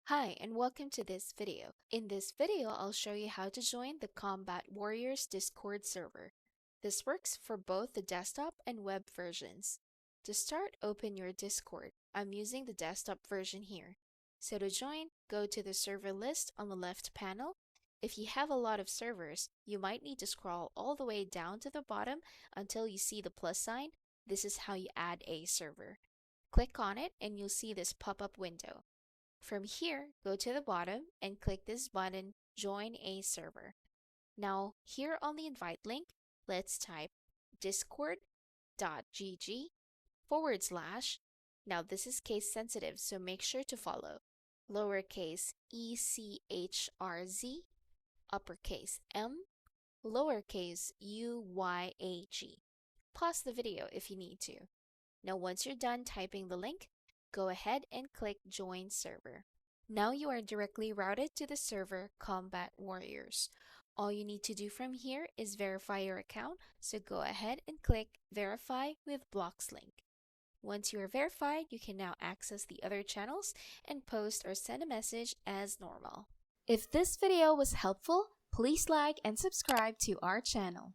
Hi, and welcome to this video. In this video, I'll show you how to join the Combat Warriors Discord server. This works for both the desktop and web versions. To start, open your Discord. I'm using the desktop version here. So to join, go to the server list on the left panel. If you have a lot of servers, you might need to scroll all the way down to the bottom until you see the plus sign. This is how you add a server. Click on it and you'll see this pop-up window. From here, go to the bottom and click this button, Join a Server. Now, here on the invite link, let's type discord.gg/. Now, this is case sensitive, so make sure to follow. Lowercase ECHRZ, uppercase M, lowercase UYAG. Pause the video if you need to. Now, once you're done typing the link, go ahead and click Join Server. Now you are directly routed to the server Combat Warriors. All you need to do from here is verify your account, so go ahead and click Verify with Bloxlink. Once you are verified, you can now access the other channels and post or send a message as normal. If this video was helpful, please like and subscribe to our channel.